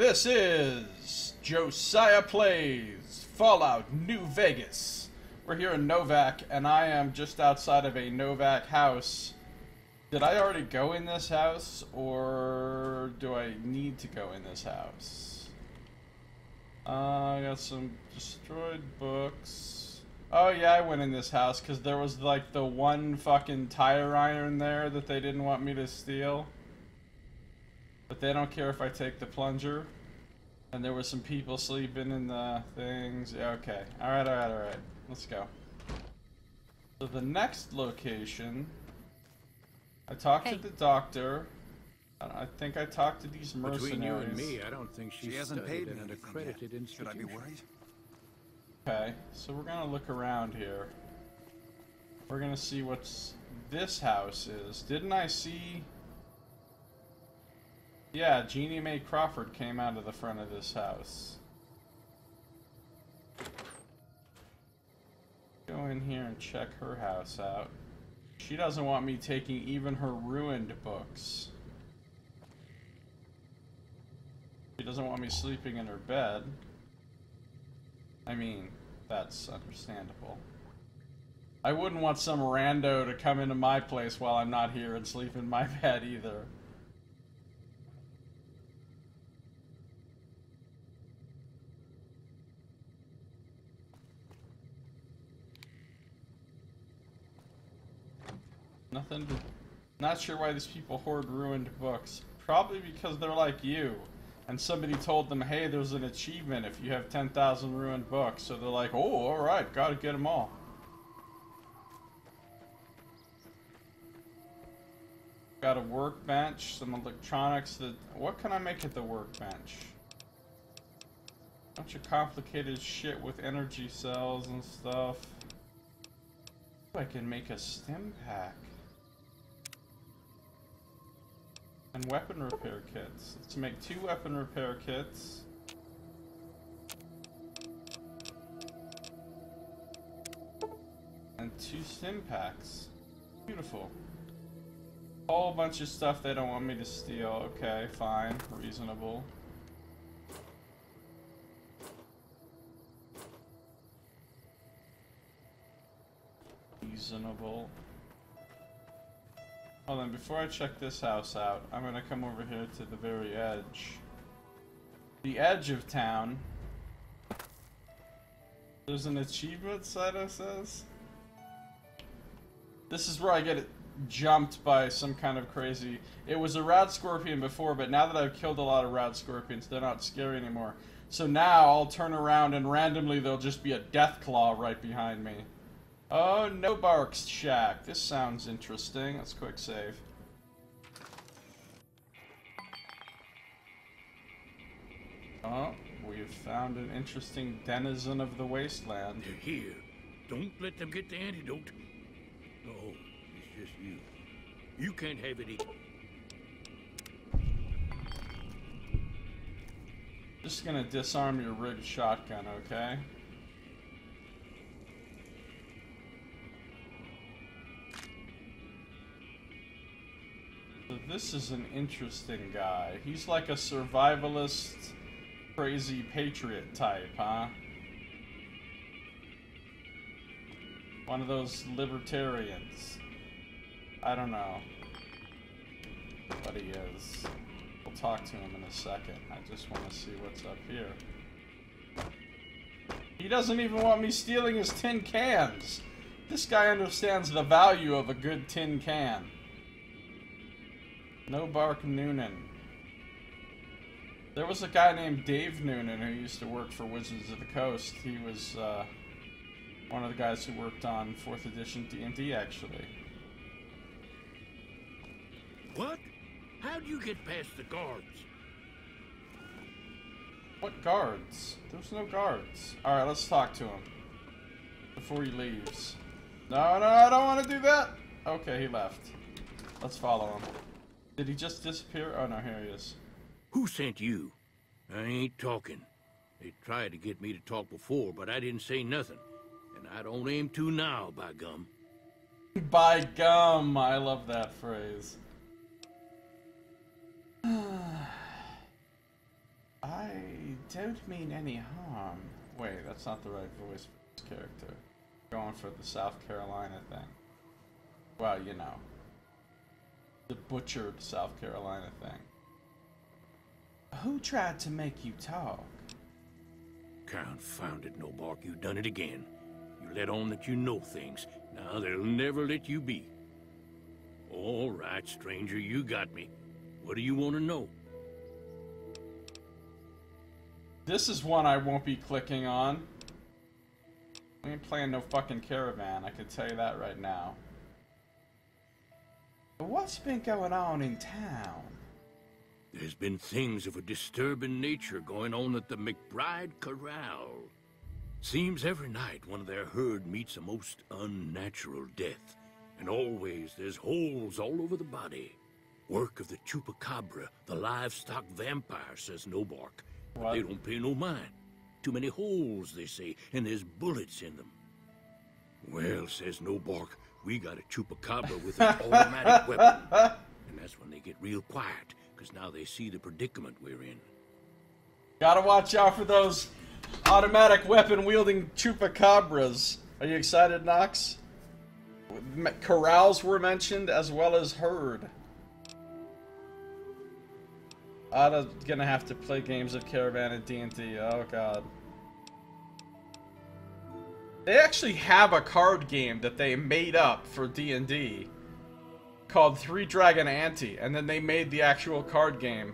This is Josiah Plays Fallout New Vegas. We're here in Novak, and I am just outside of a Novak house. Did I already go in this house, or do I need to go in this house? I got some destroyed books. Oh yeah, I went in this house because there was like the one fucking tire iron there that they didn't want me to steal. But they don't care if I take the plunger. And there were some people sleeping in the things. Yeah, okay. Alright. Let's go. So the next location, I talked to the doctor. I think I talked to these mercenaries. Between you and me, I don't think she hasn't paid me an accredited institution. Should I be worried? Okay, so we're gonna look around here. We're gonna see what's this house is. Didn't I see? Yeah, Jeannie Mae Crawford came out of the front of this house. Go in here and check her house out. She doesn't want me taking even her ruined books. She doesn't want me sleeping in her bed. I mean, that's understandable. I wouldn't want some rando to come into my place while I'm not here and sleep in my bed either. Nothing to... Not sure why these people hoard ruined books. Probably because they're like you. And somebody told them, hey, there's an achievement if you have 10,000 ruined books. So they're like, oh, alright, gotta get them all. Got a workbench, some electronics that... What can I make at the workbench? Bunch of complicated shit with energy cells and stuff. I can make a stim pack. And weapon repair kits. Let's make 2 weapon repair kits. And 2 stim packs. Beautiful. Whole bunch of stuff they don't want me to steal. Okay, fine. Reasonable. Reasonable. Well then, before I check this house out, I'm gonna come over here to the very edge. The edge of town. There's an achievement, Saito says. This is where I get jumped by some kind of crazy... It was a rad scorpion before, but now that I've killed a lot of rad scorpions, they're not scary anymore. So now I'll turn around and randomly there'll just be a death claw right behind me. Oh, No Bark's shack. This sounds interesting. Let's quick save. Oh, we've found an interesting denizen of the wasteland. They're here. Don't let them get the antidote. No, it's just you. You can't have it either. Just gonna disarm your rigged shotgun, okay? So this is an interesting guy. He's like a survivalist, crazy patriot type, huh? One of those libertarians. I don't know what he is. We'll talk to him in a second. I just want to see what's up here. He doesn't even want me stealing his tin cans. This guy understands the value of a good tin can. No Bark Noonan. There was a guy named Dave Noonan who used to work for Wizards of the Coast. He was one of the guys who worked on 4th edition D&D, actually. What? How'd you get past the guards? What guards? There's no guards. Alright, let's talk to him before he leaves. No, I don't want to do that! Okay, he left. Let's follow him. Did he just disappear? Oh no, here he is. Who sent you? I ain't talking. They tried to get me to talk before, but I didn't say nothing. And I don't aim to now, by gum. By gum! I love that phrase. I don't mean any harm. Wait, that's not the right voice for this character. Going for the South Carolina thing. Well, you know. The butchered South Carolina thing. Who tried to make you talk? Confound it, Nobark, you done it again. You let on that you know things. Now they'll never let you be. All right, stranger, you got me. What do you want to know? This is one I won't be clicking on. I ain't playing no fucking Caravan, I can tell you that right now. What's been going on in town? There's been things of a disturbing nature going on at the McBride Corral. Seems every night one of their herd meets a most unnatural death. And always there's holes all over the body. Work of the Chupacabra, the livestock vampire, says Nobark. But they don't pay no mind. Too many holes, they say, and there's bullets in them. Well, says Nobark, we got a Chupacabra with an automatic weapon. And that's when they get real quiet, because now they see the predicament we're in. Gotta watch out for those automatic weapon-wielding Chupacabras. Are you excited, Nox? Corrals were mentioned, as well as herd. I'm gonna have to play games of Caravan and D&D. Oh god. They actually have a card game that they made up for D&D called Three Dragon Ante, and then they made the actual card game.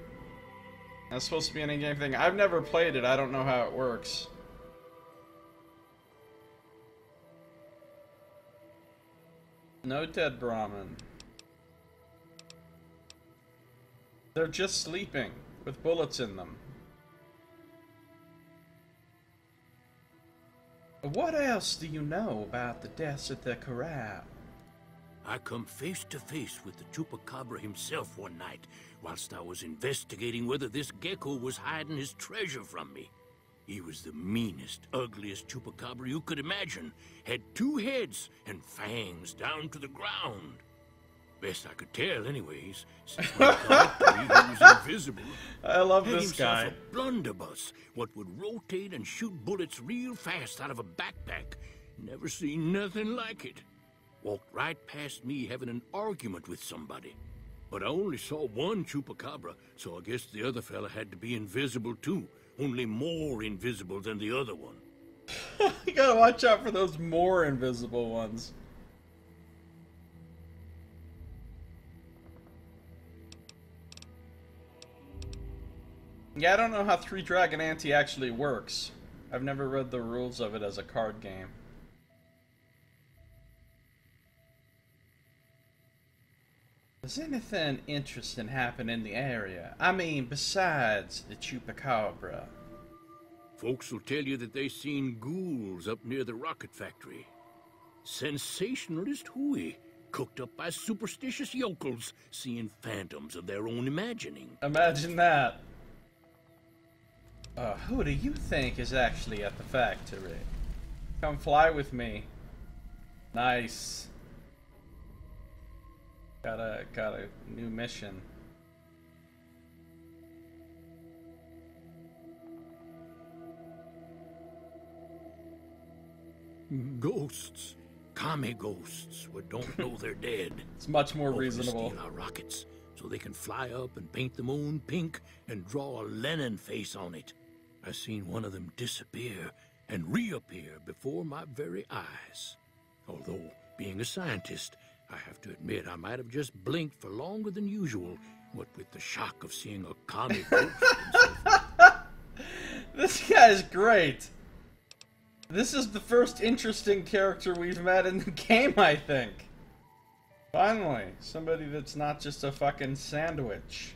That's supposed to be an in-game thing. I've never played it. I don't know how it works. No dead Brahmin. They're just sleeping, with bullets in them. What else do you know about the deaths at the corral? I come face to face with the Chupacabra himself one night, whilst I was investigating whether this gecko was hiding his treasure from me. He was the meanest, ugliest Chupacabra you could imagine. Had 2 heads and fangs down to the ground. Best I could tell, anyways, since when he was invisible. I love Had this guy. himself a blunderbuss, what would rotate and shoot bullets real fast out of a backpack. Never seen nothing like it. Walked right past me having an argument with somebody. But I only saw one Chupacabra, so I guess the other fella had to be invisible too. Only more invisible than the other one. You gotta watch out for those more invisible ones. Yeah, I don't know how Three Dragon Ante actually works. I've never read the rules of it as a card game. Does anything interesting happen in the area? I mean, besides the Chupacabra. Folks will tell you that they seen ghouls up near the rocket factory. Sensationalist hooey, cooked up by superstitious yokels, seeing phantoms of their own imagining. Imagine that. Who do you think is actually at the factory? Come fly with me. Nice. Got a new mission. Ghosts. Kami ghosts who don't know they're dead. It's much more Hoping to reasonable. steal our rockets so they can fly up and paint the moon pink and draw a Lenin face on it. I seen one of them disappear and reappear before my very eyes. Although, being a scientist, I have to admit I might have just blinked for longer than usual, what with the shock of seeing a comic ghost and so forth. This guy's great. This is the first interesting character we've met in the game, I think. Finally, somebody that's not just a fucking sandwich.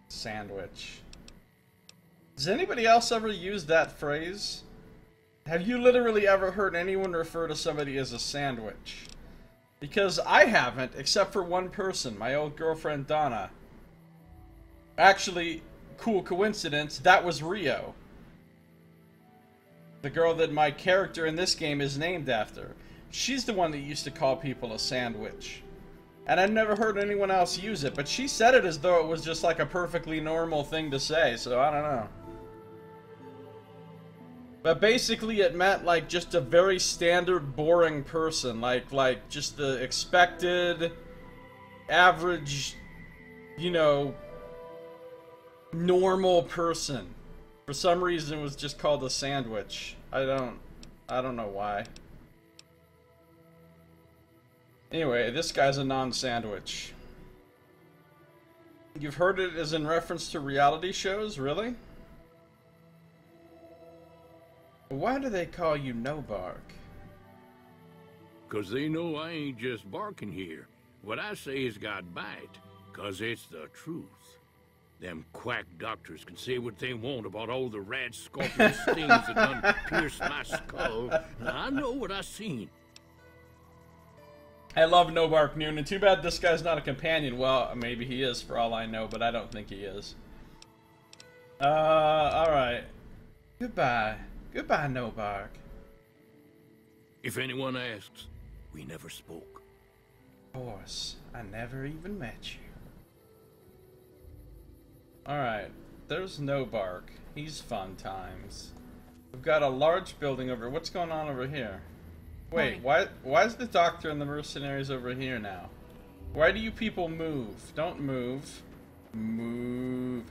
Sandwich. Does anybody else ever use that phrase? Have you literally ever heard anyone refer to somebody as a sandwich? Because I haven't, except for one person, my old girlfriend Donna. Actually, cool coincidence, that was Rio. The girl that my character in this game is named after. She's the one that used to call people a sandwich. And I've never heard anyone else use it, but she said it as though it was just like a perfectly normal thing to say, so I don't know. But basically it meant like just a very standard boring person, like just the expected average, you know, normal person. For some reason it was just called a sandwich. I don't know why. Anyway, this guy's a non-sandwich. You've heard it as in reference to reality shows, really? Why do they call you No Bark? 'Cause they know I ain't just barking here. What I say has got bite, 'cause it's the truth. Them quack doctors can say what they want about all the rat scorpion stings that done pierced my skull. Now, I know what I seen. I love No Bark Noonan. Too bad this guy's not a companion. Well, maybe he is for all I know, but I don't think he is. Alright. Goodbye. Goodbye, No Bark. If anyone asks, we never spoke. Of course, I never even met you. Alright, there's No Bark. He's fun times. We've got a large building over. What's going on over here? Wait, why is the doctor and the mercenaries over here now? Why do you people move? Don't move. Move.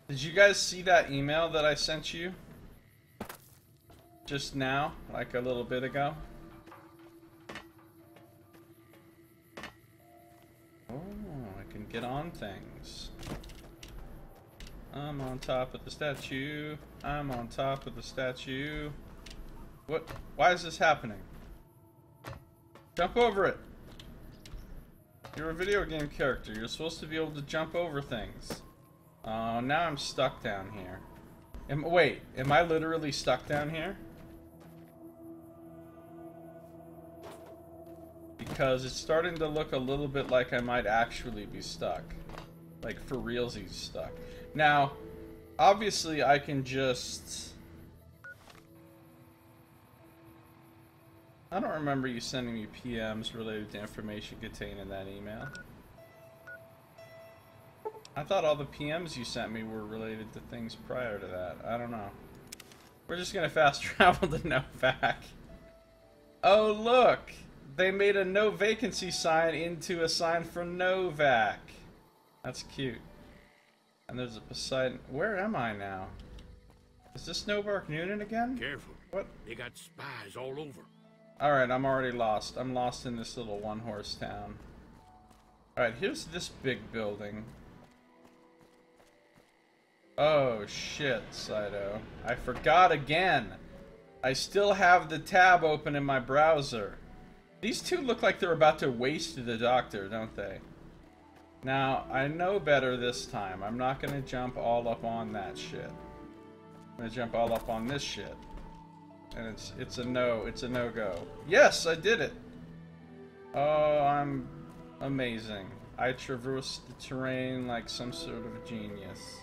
Did you guys see that email that I sent you? Just now, like a little bit ago? Oh, I can get on things. I'm on top of the statue. I'm on top of the statue. What? Why is this happening? Jump over it! You're a video game character. You're supposed to be able to jump over things. Oh, now I'm stuck down here. Wait, am I literally stuck down here? Because it's starting to look a little bit like I might actually be stuck. Like, for realsies stuck. Now, obviously I can just... I don't remember you sending me PMs related to information contained in that email. I thought all the PMs you sent me were related to things prior to that. I don't know. We're just gonna fast travel to Novak. Oh look! They made a no vacancy sign into a sign for Novak. That's cute. And there's a Poseidon. Where am I now? Is this No Bark Noonan again? Careful. What? They got spies all over. Alright, I'm already lost. I'm lost in this little one-horse town. Alright, here's this big building. Oh shit, Saito. I forgot again. I still have the tab open in my browser. These two look like they're about to waste the doctor, don't they? Now, I know better this time. I'm not gonna jump all up on that shit. I'm gonna jump all up on this shit. And it's a no-go. Yes, I did it! Oh, I'm amazing. I traversed the terrain like some sort of a genius.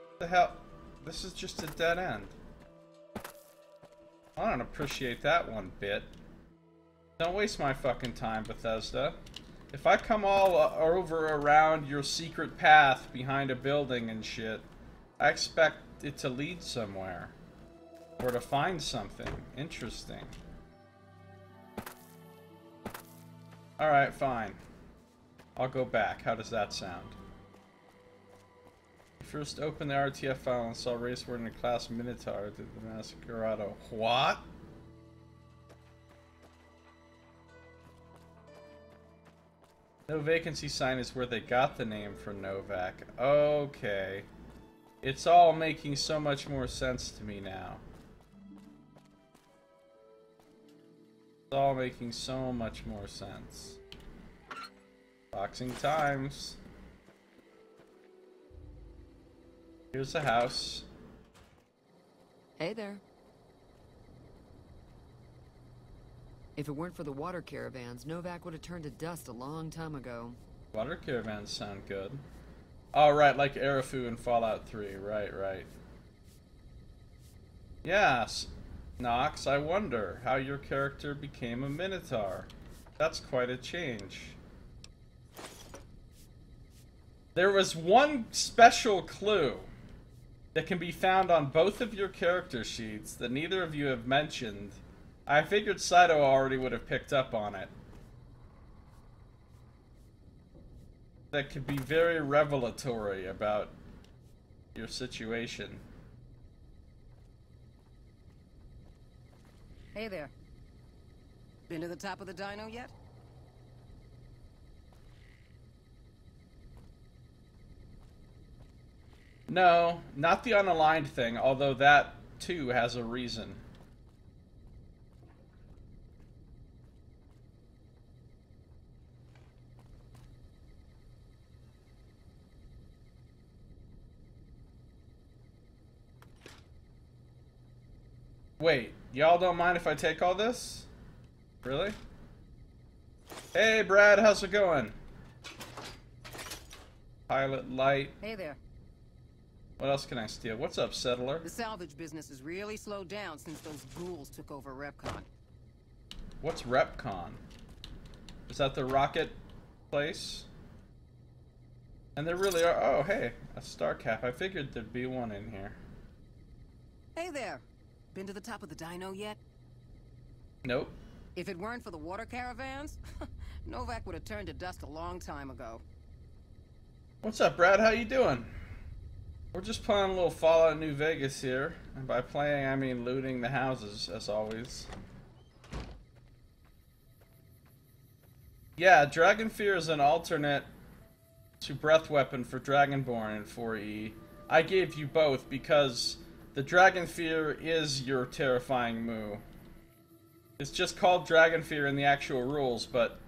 What the hell? This is just a dead end. I don't appreciate that one bit. Don't waste my fucking time, Bethesda. If I come all over around your secret path behind a building and shit, I expect it to lead somewhere. Or to find something interesting. Alright, fine. I'll go back. How does that sound? First opened the RTF file and saw race word in the class Minotaur to the Masquerado. What? No vacancy sign is where they got the name for Novak. Okay. It's all making so much more sense to me now. It's all making so much more sense. Boxing times. Here's the house. Hey there. If it weren't for the water caravans, Novak would have turned to dust a long time ago. Water caravans sound good. Oh, right, like Arafu in Fallout 3. Right, right. Yes, Nox, I wonder how your character became a Minotaur. That's quite a change. There was one special clue that can be found on both of your character sheets that neither of you have mentioned. I figured Saito already would have picked up on it. That could be very revelatory about your situation. Hey there. Been to the top of the dino yet? No, not the unaligned thing, although that too has a reason. Wait, y'all don't mind if I take all this? Really? Hey Brad, how's it going? Pilot light. Hey there. What else can I steal? What's up, settler? The salvage business has really slowed down since those ghouls took over Repcon. What's Repcon? Is that the rocket place? And there really are. Oh, hey, a star cap. I figured there'd be one in here. Hey there. Been to the top of the dino yet? Nope. If it weren't for the water caravans, Novak would have turned to dust a long time ago. What's up, Brad? How you doing? We're just playing a little Fallout New Vegas here. And by playing, I mean looting the houses, as always. Yeah, Dragon Fear is an alternate to Breath Weapon for Dragonborn in 4E. I gave you both because the Dragon Fear is your terrifying moo. It's just called Dragon Fear in the actual rules, but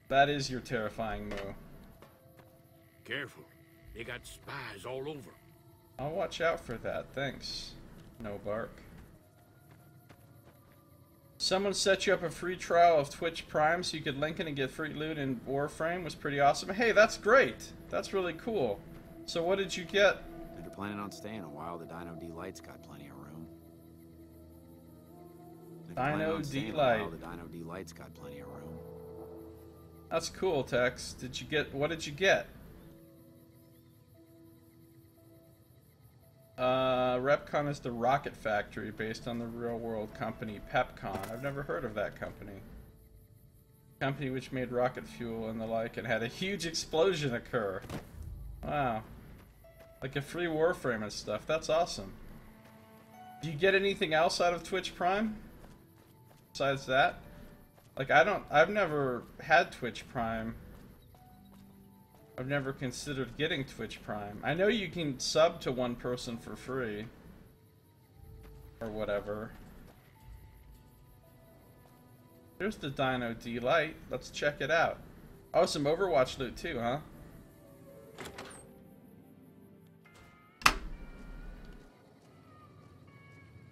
that is your terrifying moo. Careful. They got spies all over. I'll watch out for that, thanks. No bark. Someone set you up a free trial of Twitch Prime so you could link in and get free loot in Warframe. Was pretty awesome. Hey, that's great. That's really cool. So what did you get? If you're planning on staying a while, the Dino D-Light's got plenty of room. Dino D-Light. The Dino D-Light's got plenty of room. That's cool, Tex. Did you get... What did you get? Repcon is the rocket factory based on the real-world company Pepcon. I've never heard of that company. Company which made rocket fuel and the like and had a huge explosion occur. Wow. Like a free Warframe and stuff. That's awesome. Do you get anything else out of Twitch Prime? Besides that? Like, I've never had Twitch Prime. I've never considered getting Twitch Prime. I know you can sub to one person for free. Or whatever. There's the Dino D-Light. Let's check it out. Oh, some Overwatch loot too, huh?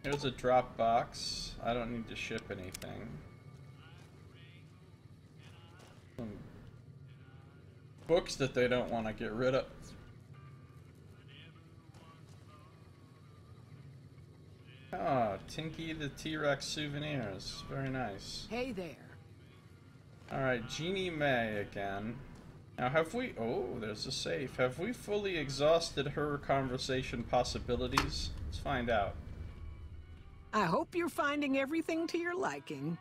Here's a drop box. I don't need to ship anything. Some books that they don't want to get rid of. Oh, Tinky the T-Rex souvenirs. Very nice. Hey there. Alright, Jeannie May again. Now have we... Oh, there's a safe. Have we fully exhausted her conversation possibilities? Let's find out. I hope you're finding everything to your liking.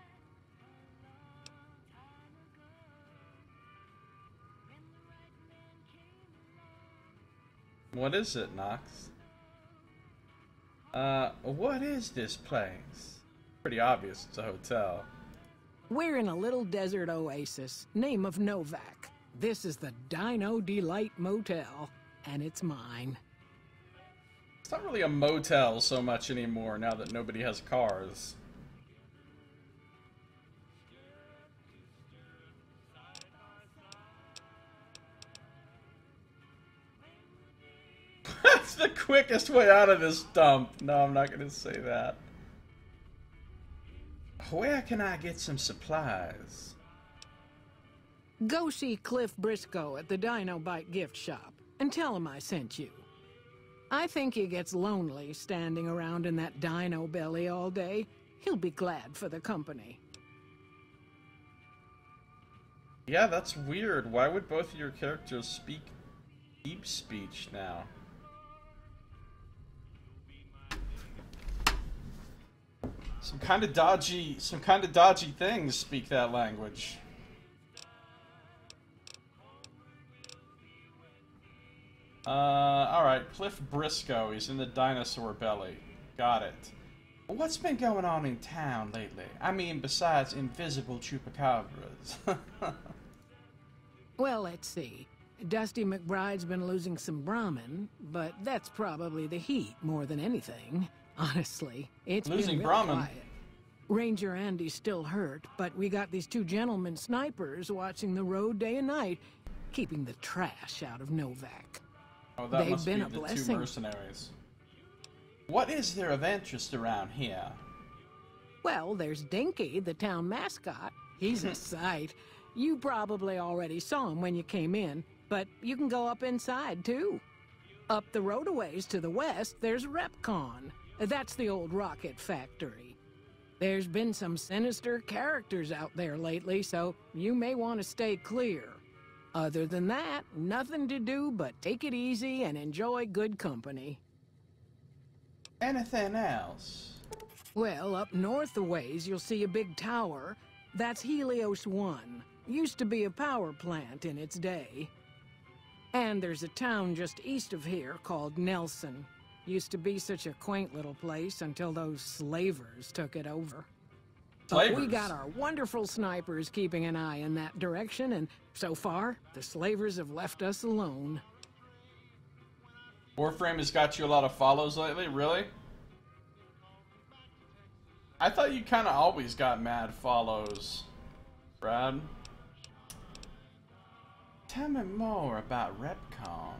What is it, Nox? What is this place? Pretty obvious it's a hotel. We're in a little desert oasis, name of Novak. This is the Dino Delight Motel, and it's mine. It's not really a motel so much anymore now that nobody has cars. That's the quickest way out of this dump. No, I'm not gonna say that. Where can I get some supplies? Go see Cliff Briscoe at the Dino Bite gift shop, and tell him I sent you. I think he gets lonely standing around in that dino belly all day. He'll be glad for the company. Yeah, that's weird. Why would both of your characters speak deep speech now? Some kind of dodgy things speak that language. Alright, Cliff Briscoe, he's in the dinosaur belly. Got it. What's been going on in town lately? I mean, besides invisible chupacabras. Well, let's see. Dusty McBride's been losing some Brahmin, but that's probably the heat more than anything. Honestly, it's losing been Brahmin. quiet. Ranger Andy's still hurt, but we got these two gentlemen snipers watching the road day and night, keeping the trash out of Novak. Oh, that They've must been be a the blessing. two mercenaries. What is there of interest around here? Well, there's Dinky, the town mascot. He's a sight. You probably already saw him when you came in, but you can go up inside, too. Up the road a ways to the west, there's Repcon. That's the old rocket factory. There's been some sinister characters out there lately, so you may want to stay clear. Other than that, nothing to do but take it easy and enjoy good company. Anything else? Well, up north a ways, you'll see a big tower. That's Helios 1. Used to be a power plant in its day. And there's a town just east of here called Nelson. Used to be such a quaint little place until those slavers took it over. But we got our wonderful snipers keeping an eye in that direction, and so far, the slavers have left us alone. Warframe has got you a lot of follows lately, really? I thought you kind of always got mad follows, Brad. Tell me more about Repcon.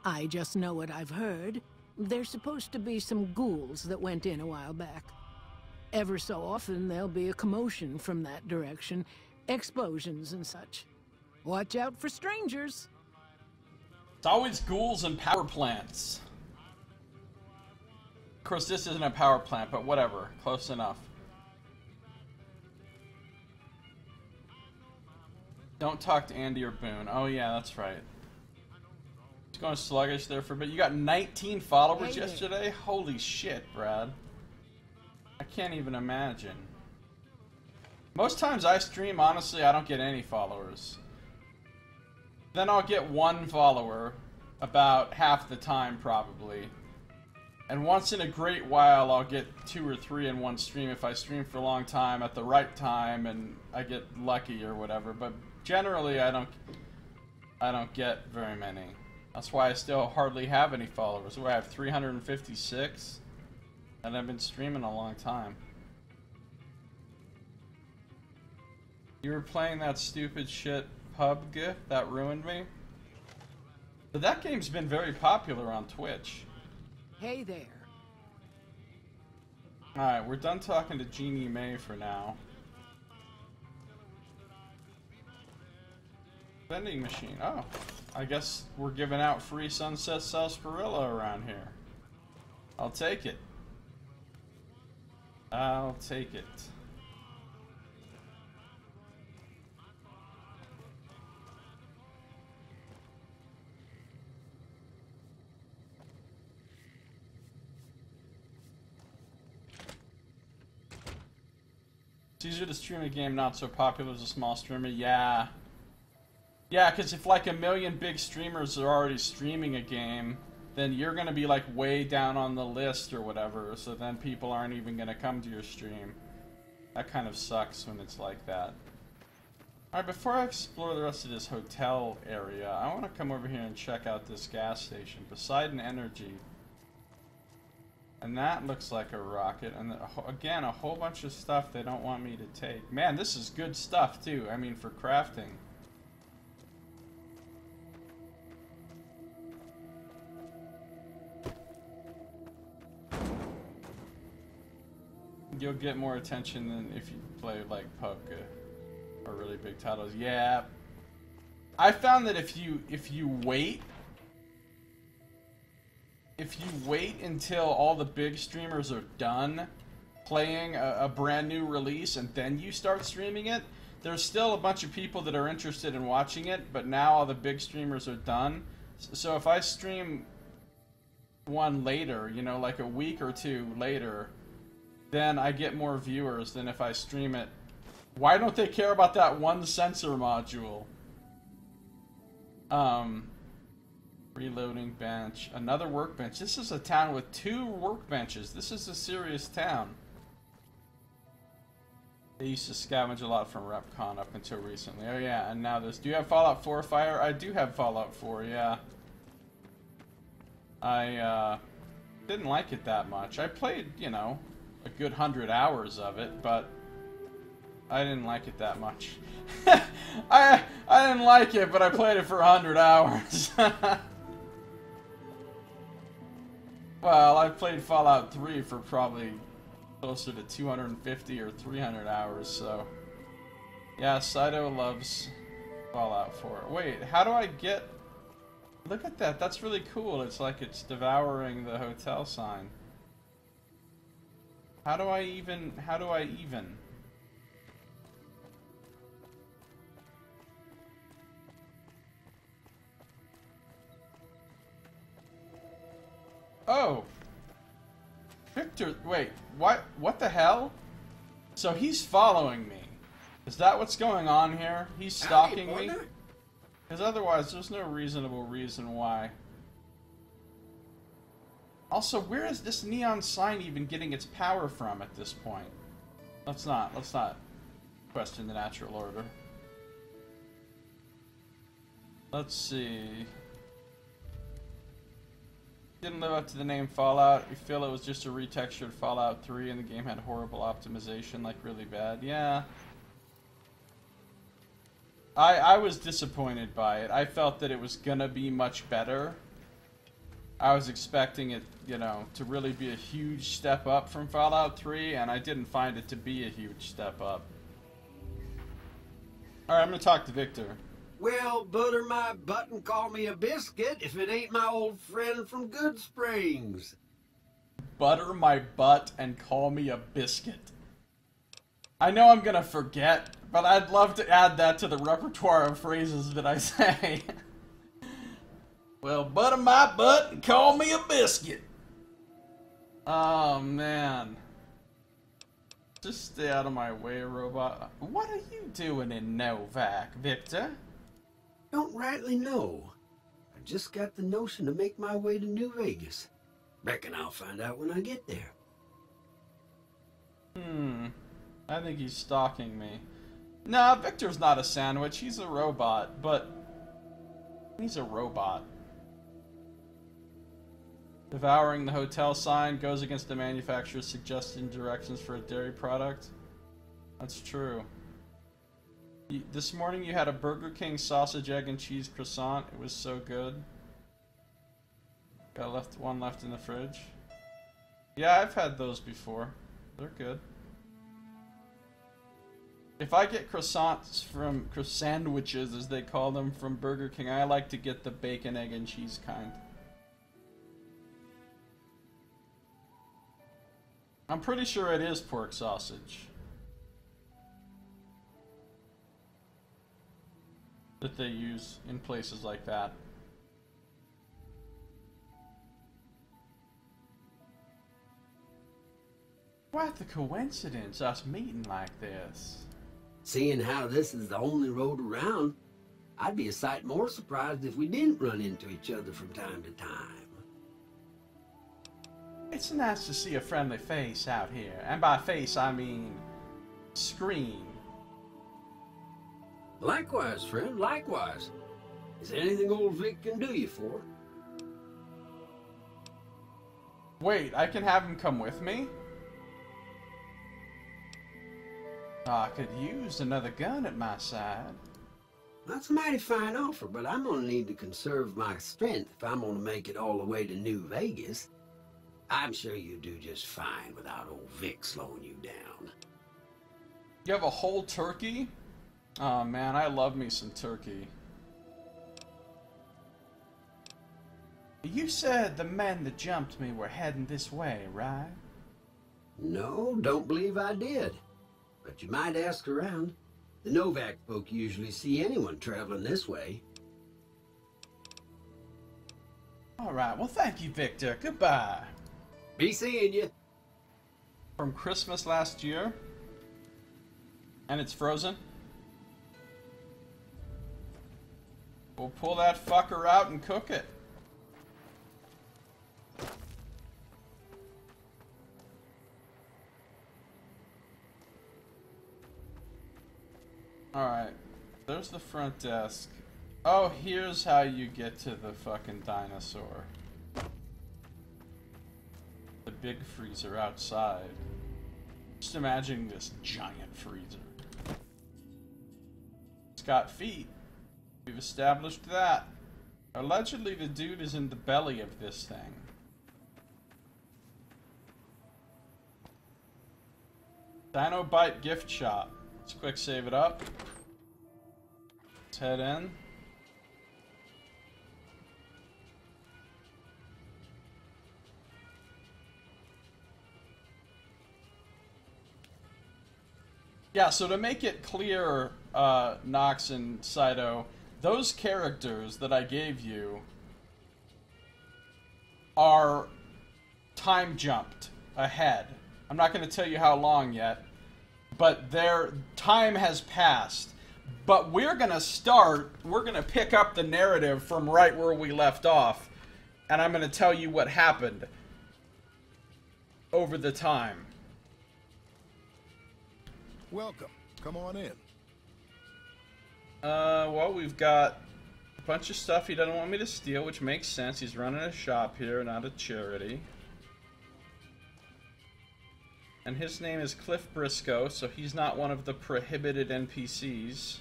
I just know what I've heard. There's supposed to be some ghouls that went in a while back. Ever so often, there'll be a commotion from that direction, explosions and such. Watch out for strangers. It's always ghouls and power plants. Of course, this isn't a power plant, but whatever. Close enough. Don't talk to Andy or Boone. Oh yeah, that's right. It's going sluggish there for a bit. You got 19 followers yesterday? Holy shit, Brad. I can't even imagine. Most times I stream, honestly, I don't get any followers. Then I'll get one follower about half the time, probably. And once in a great while, I'll get 2 or 3 in one stream if I stream for a long time at the right time and I get lucky or whatever. But generally, I don't get very many. That's why I still hardly have any followers. I have 356, and I've been streaming a long time. You were playing that stupid shit PUBG that ruined me. But that game's been very popular on Twitch. Hey there. Alright, we're done talking to Jeannie May for now. Vending machine. Oh, I guess we're giving out free Sunset Sarsaparilla around here. I'll take it. I'll take it. It's easier to stream a game not so popular as a small streamer. Yeah. Yeah, because if like a million big streamers are already streaming a game, then you're going to be like way down on the list or whatever, so then people aren't even going to come to your stream. That kind of sucks when it's like that. Alright, before I explore the rest of this hotel area, I want to come over here and check out this gas station, Poseidon Energy. And that looks like a rocket, and again, a whole bunch of stuff they don't want me to take. Man, this is good stuff too, I mean for crafting. You'll get more attention than if you play like PUBG or really big titles. Yeah, I found that if you wait until all the big streamers are done playing a brand new release and then you start streaming it, there's still a bunch of people that are interested in watching it, but now all the big streamers are done. So if I stream one later, you know, like a week or two later, then I get more viewers than if I stream it. Why don't they care about that one sensor module? Reloading bench. Another workbench. This is a town with 2 workbenches. This is a serious town. They used to scavenge a lot from RepCon up until recently. Oh yeah, and now this. Do you have Fallout 4 Fire? I do have Fallout 4, yeah. I didn't like it that much. I played, you know, a good 100 hours of it, but I didn't like it that much. I didn't like it, but I played it for 100 hours. Well, I've played Fallout 3 for probably closer to 250 or 300 hours, so... Yeah, Saito loves Fallout 4. Wait, how do I get... Look at that, that's really cool. It's like it's devouring the hotel sign. How do I even... Oh! Victor, wait, what the hell? So he's following me. Is that what's going on here? He's stalking me? Because otherwise, there's no reasonable reason why. Also, where is this neon sign even getting its power from at this point? Let's not question the natural order. Let's see. Didn't live up to the name Fallout. You feel it was just a retextured Fallout 3 and the game had horrible optimization, like really bad. Yeah. I was disappointed by it. I felt that it was gonna be much better. I was expecting it, you know, to really be a huge step up from Fallout 3, and I didn't find it to be a huge step up. Alright, I'm gonna talk to Victor. Well, butter my butt and call me a biscuit if it ain't my old friend from Good Springs. Butter my butt and call me a biscuit. I know I'm gonna forget, but I'd love to add that to the repertoire of phrases that I say. Well, butter my butt and call me a biscuit. Oh, man. Just stay out of my way, robot. What are you doing in Novak, Victor? Don't rightly know. I just got the notion to make my way to New Vegas. Reckon I'll find out when I get there. I think he's stalking me. Nah, Victor's not a sandwich. He's a robot, but... he's a robot. Devouring the hotel sign goes against the manufacturer's suggested directions for a dairy product. That's true. This morning you had a Burger King sausage, egg, and cheese croissant. It was so good. Got one left in the fridge. Yeah, I've had those before. They're good. If I get croissants from sandwiches, as they call them, from Burger King, I like to get the bacon, egg, and cheese kind. I'm pretty sure it is pork sausage that they use in places like that. What the coincidence, us meeting like this. Seeing how this is the only road around, I'd be a sight more surprised if we didn't run into each other from time to time. It's nice to see a friendly face out here. And by face, I mean screen. Likewise, friend, likewise. Is there anything old Vic can do you for? Wait, I can have him come with me? I could use another gun at my side. That's a mighty fine offer, but I'm gonna need to conserve my strength if I'm gonna make it all the way to New Vegas. I'm sure you do just fine without old Vic slowing you down. You have a whole turkey? Oh man, I love me some turkey. You said the men that jumped me were heading this way, right? No, don't believe I did. But you might ask around. The Novak folk usually see anyone traveling this way. Alright, well thank you, Victor. Goodbye. Be seeing you. From Christmas last year. And it's frozen. We'll pull that fucker out and cook it. Alright, there's the front desk. Oh, here's how you get to the fucking dinosaur. The big freezer outside. Just imagine this giant freezer. It's got feet. We've established that. Allegedly, the dude is in the belly of this thing. Dino Bite gift shop. Let's quick save it up. Let's head in. Yeah, so to make it clear, Nox and Saito, those characters that I gave you are time jumped ahead. I'm not going to tell you how long yet, but their time has passed. But we're going to pick up the narrative from right where we left off, and I'm going to tell you what happened over the time. Welcome. Come on in. Well, we've got a bunch of stuff he doesn't want me to steal, which makes sense. He's running a shop here, not a charity. And his name is Cliff Briscoe, so he's not one of the prohibited NPCs.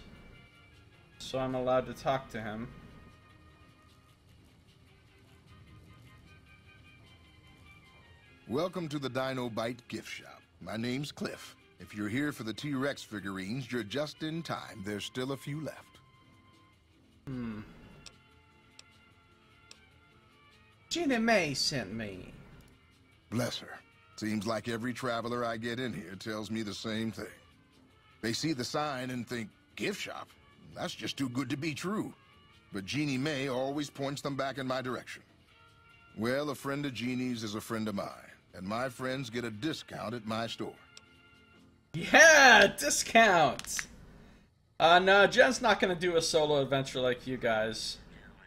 So I'm allowed to talk to him. Welcome to the Dino Bite gift shop. My name's Cliff. If you're here for the T-Rex figurines, you're just in time. There's still a few left. Ginny May sent me. Bless her. Seems like every traveler I get in here tells me the same thing. They see the sign and think, gift shop? That's just too good to be true. But Jeannie May always points them back in my direction. Well, a friend of Jeannie's is a friend of mine, and my friends get a discount at my store. Yeah, discount! No, Jen's not going to do a solo adventure like you guys.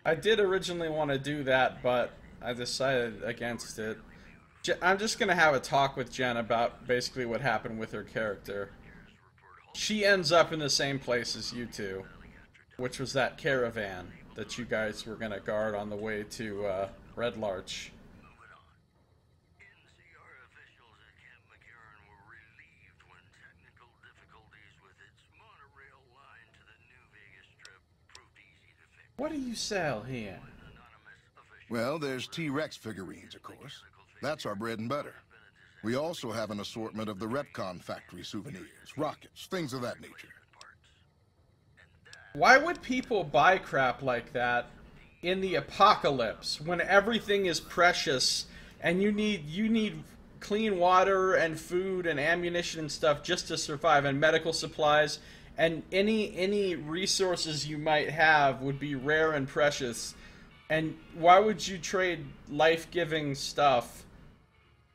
I did originally want to do that, but I decided against it. I'm just going to have a talk with Jen about basically what happened with her character. She ends up in the same place as you two, which was that caravan that you guys were going to guard on the way to Red Larch. What do you sell here? Well, there's T-Rex figurines, of course. That's our bread and butter. We also have an assortment of the Repcon factory souvenirs, rockets, things of that nature. Why would people buy crap like that in the apocalypse when everything is precious and you need clean water and food and ammunition and stuff just to survive, and medical supplies, and any resources you might have would be rare and precious? And why would you trade life-giving stuff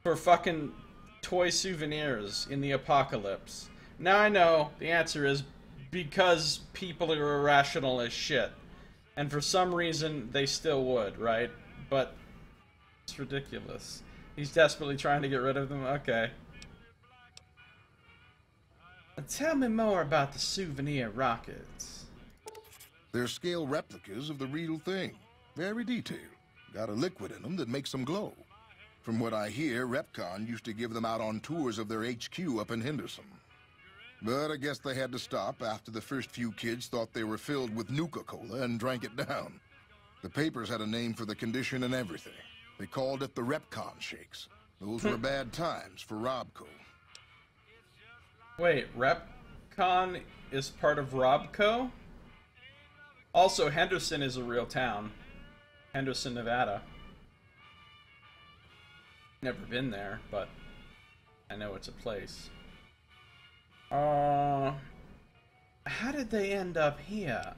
for fucking toy souvenirs in the apocalypse? Now I know the answer is because people are irrational as shit. And for some reason, they still would, right? But it's ridiculous. He's desperately trying to get rid of them? Okay. Tell me more about the souvenir rockets. They're scale replicas of the real thing. Very detailed. Got a liquid in them that makes them glow. From what I hear, Repcon used to give them out on tours of their HQ up in Henderson. But I guess they had to stop after the first few kids thought they were filled with Nuka-Cola and drank it down. The papers had a name for the condition and everything. They called it the Repcon Shakes. Those were bad times for Robco. Wait, Repcon is part of Robco? Also, Henderson is a real town. Henderson, Nevada. Never been there, but I know it's a place. How did they end up here?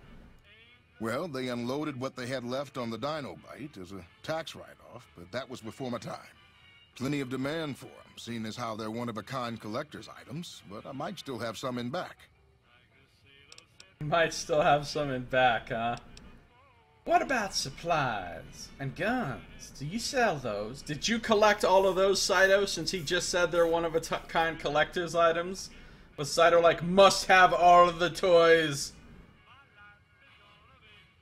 Well, they unloaded what they had left on the Dino Bite as a tax write-off, but that was before my time. Plenty of demand for them, seeing as how they're one-of-a-kind collector's items, but I might still have some in back. You might still have some in back, huh? What about supplies and guns? Do you sell those? Did you collect all of those, Saito, since he just said they're one-of-a-kind collector's items? Was Saito like, must have all of the toys?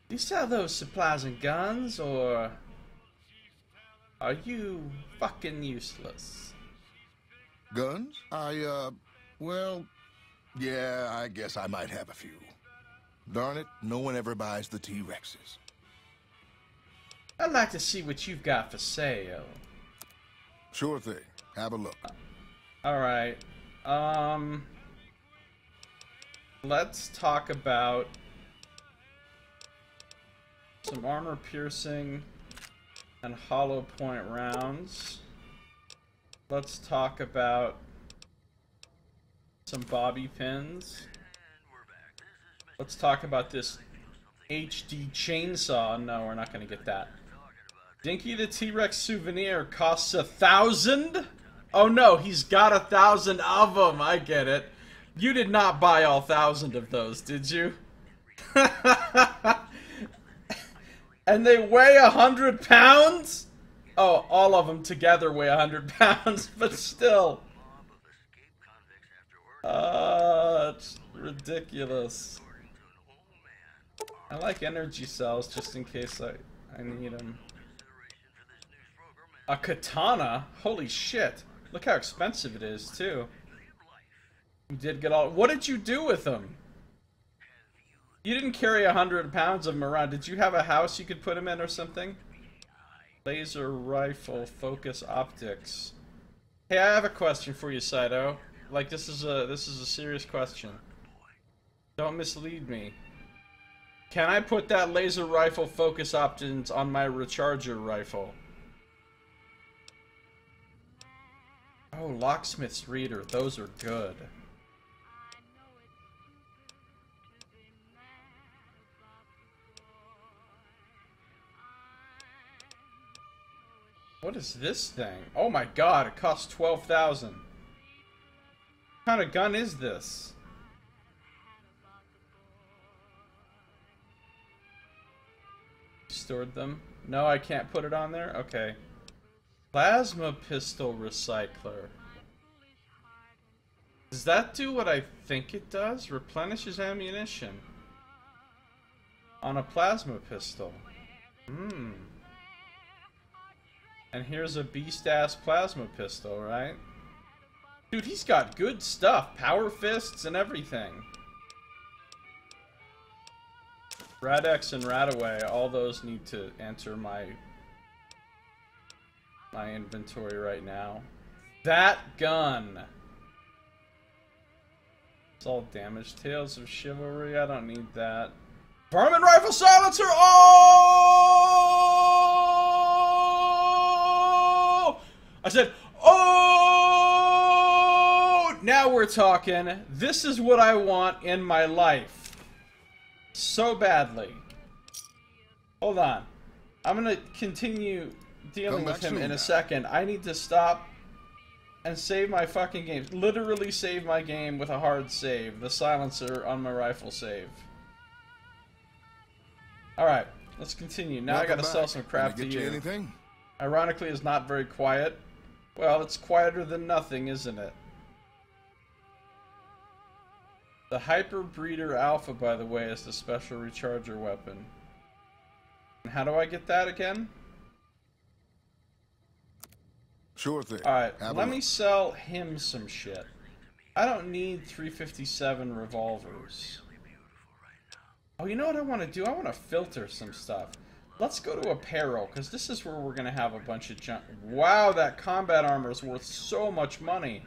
Do you sell those supplies and guns, or are you fucking useless? Guns? Well, yeah, I guess I might have a few. Darn it, no one ever buys the T-Rexes. I'd like to see what you've got for sale. Sure thing. Have a look. Alright. Let's talk about some armor piercing and hollow point rounds. Let's talk about some bobby pins. Let's talk about this HD chainsaw. No, we're not going to get that. Dinky the T-Rex souvenir costs 1,000? Oh no, he's got 1,000 of them. I get it. You did not buy all 1,000 of those, did you? And they weigh 100 pounds? Oh, all of them together weigh 100 pounds, but still. It's ridiculous. I like energy cells just in case I need them. A katana? Holy shit. Look how expensive it is, too. You did get all... What did you do with them? You didn't carry 100 pounds of them around. Did you have a house you could put them in or something? Laser rifle, focus optics. Hey, I have a question for you, Saito. Like, this is a serious question. Don't mislead me. Can I put that laser rifle focus options on my recharger rifle? Oh, locksmith's reader. Those are good. What is this thing? Oh my god, it costs 12,000. What kind of gun is this? Stored them? No, I can't put it on there? Okay. Plasma pistol recycler. Does that do what I think it does? Replenishes ammunition. On a plasma pistol. Hmm. And here's a beast-ass plasma pistol, right? Dude, he's got good stuff. Power fists and everything. Rad-X and Radaway, all those need to enter my inventory right now. That gun! It's all damage. Tales of Chivalry, I don't need that. Varmint Rifle Silencer! Oh! I said, oh! Now we're talking. This is what I want in my life. So badly. Hold on. I'm gonna continue dealing with him in a second. I need to stop and save my fucking game. Literally save my game with a hard save. The silencer on my rifle save. Alright, let's continue. Now I gotta sell some crap to you. Anything? Ironically, it's not very quiet. Well, it's quieter than nothing, isn't it? The Hyper Breeder Alpha, by the way, is the special recharger weapon. And how do I get that again? Sure thing. Alright, let me sell him some shit. I don't need 357 revolvers. Oh, you know what I want to do? I want to filter some stuff. Let's go to apparel, because this is where we're going to have a bunch of junk. Wow, that combat armor is worth so much money.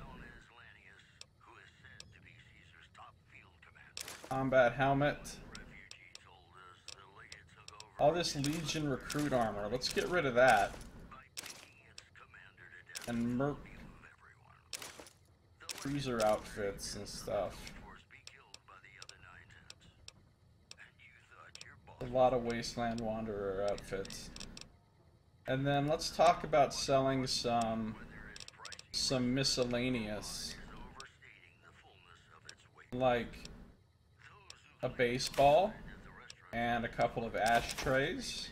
Combat helmet. All this Legion recruit armor. Let's get rid of that. And merc freezer outfits and stuff. A lot of Wasteland Wanderer outfits. And then let's talk about selling some miscellaneous. Like a baseball and a couple of ashtrays.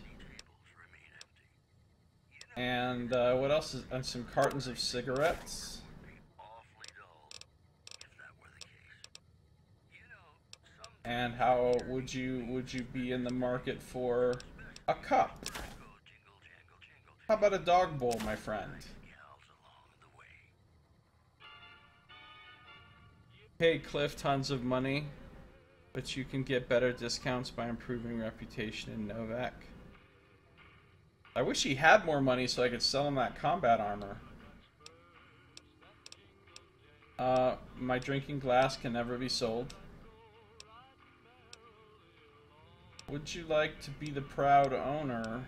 And what else is, and some cartons of cigarettes. And how would you be in the market for a cup? How about a dog bowl, my friend? Pay Cliff tons of money, but you can get better discounts by improving reputation in Novak. I wish he had more money so I could sell him that combat armor. My drinking glass can never be sold. Would you like to be the proud owner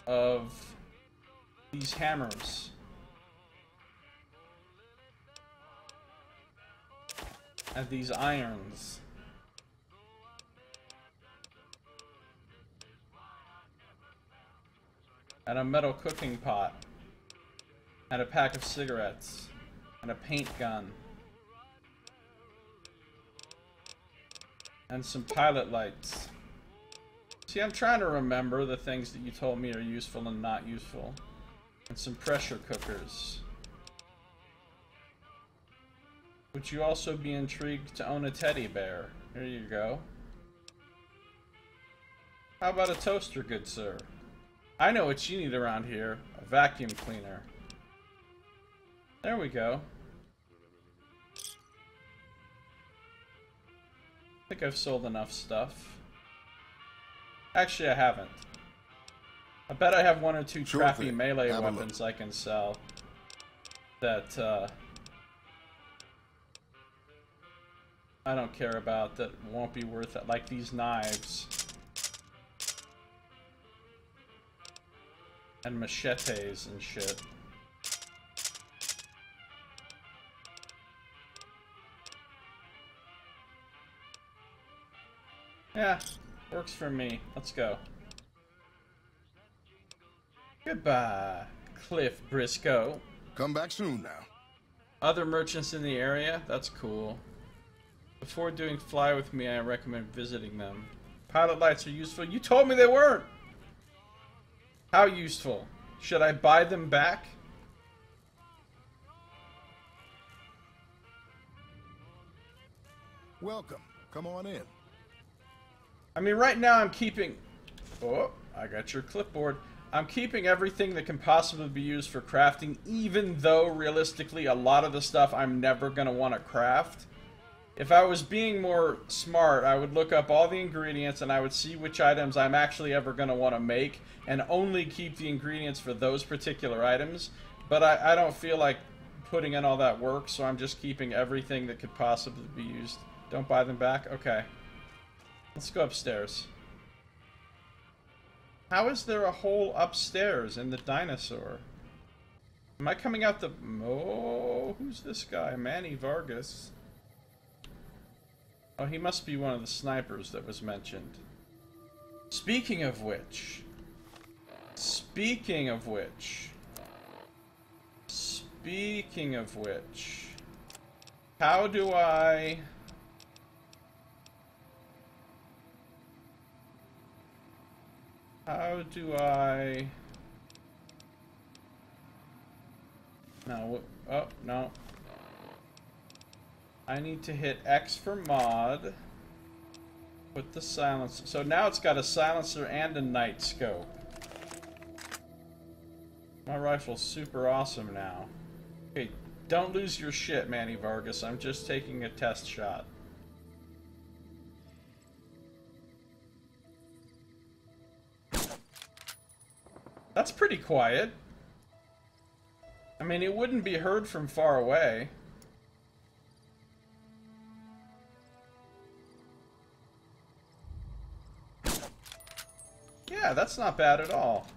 of these hammers? And these irons? And a metal cooking pot, and a pack of cigarettes, and a paint gun, and some pilot lights. See, I'm trying to remember the things that you told me are useful and not useful. And some pressure cookers. Would you also be intrigued to own a teddy bear? Here you go. How about a toaster, good sir? I know what you need around here. A vacuum cleaner. There we go. I think I've sold enough stuff. Actually, I haven't. I bet I have one or two crappy melee weapons I can sell. That, I don't care about, that won't be worth it. Like these knives. And machetes and shit. Yeah, works for me. Let's go. Goodbye, Cliff Briscoe. Come back soon now. Other merchants in the area? That's cool. Before doing Fly With Me, I recommend visiting them. Pilot lights are useful. You told me they weren't! How useful? Should I buy them back? Welcome. Come on in. I mean, right now I'm keeping... Oh, I got your clipboard. I'm keeping everything that can possibly be used for crafting, even though, realistically, a lot of the stuff I'm never going to want to craft. If I was being more smart, I would look up all the ingredients and I would see which items I'm actually ever going to want to make, and only keep the ingredients for those particular items. But I don't feel like putting in all that work, so I'm just keeping everything that could possibly be used. Don't buy them back? Okay. Let's go upstairs. How is there a hole upstairs in the dinosaur? Am I coming out the... Oh, who's this guy? Manny Vargas. Oh, he must be one of the snipers that was mentioned. Speaking of which... Speaking of which... How do I... No, oh, no. I need to hit X for mod. Put the silencer. So now it's got a silencer and a night scope. My rifle's super awesome now. Okay, don't lose your shit, Manny Vargas. I'm just taking a test shot. That's pretty quiet. I mean, it wouldn't be heard from far away. Yeah, that's not bad at all.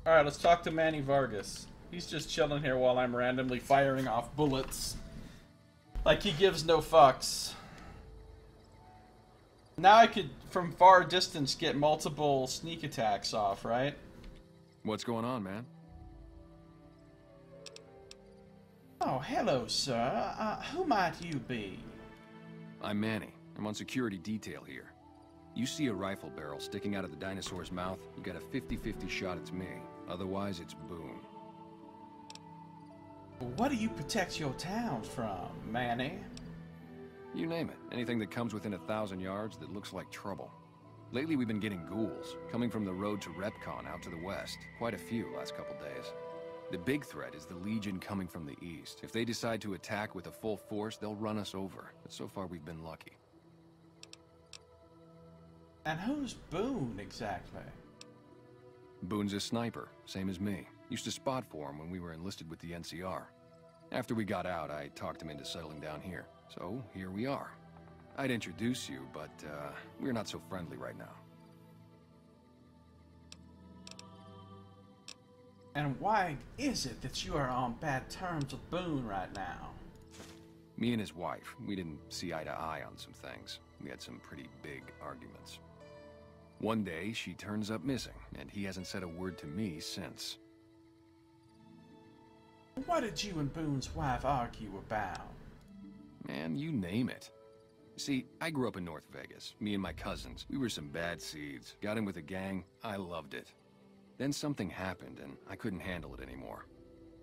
Alright, let's talk to Manny Vargas. He's just chilling here while I'm randomly firing off bullets. Like he gives no fucks. Now I could, from far distance, get multiple sneak attacks off, right? What's going on, man? Oh, hello, sir. Who might you be? I'm Manny. I'm on security detail here. You see a rifle barrel sticking out of the dinosaur's mouth, you got a 50-50 shot it's me. Otherwise, it's boom. What do you protect your town from, Manny? You name it. Anything that comes within 1,000 yards that looks like trouble. Lately, we've been getting ghouls, coming from the road to Repcon out to the west. Quite a few last couple days. The big threat is the Legion coming from the east. If they decide to attack with a full force, they'll run us over. But so far, we've been lucky. And who's Boone, exactly? Boone's a sniper, same as me. Used to spot for him when we were enlisted with the NCR. After we got out, I talked him into settling down here. So, here we are. I'd introduce you, but, we're not so friendly right now. And why is it that you are on bad terms with Boone right now? Me and his wife, we didn't see eye to eye on some things. We had some pretty big arguments. One day, she turns up missing, and he hasn't said a word to me since. What did you and Boone's wife argue about? Man, you name it. See, I grew up in North Vegas. Me and my cousins, we were some bad seeds. Got in with a gang, I loved it. Then something happened, and I couldn't handle it anymore.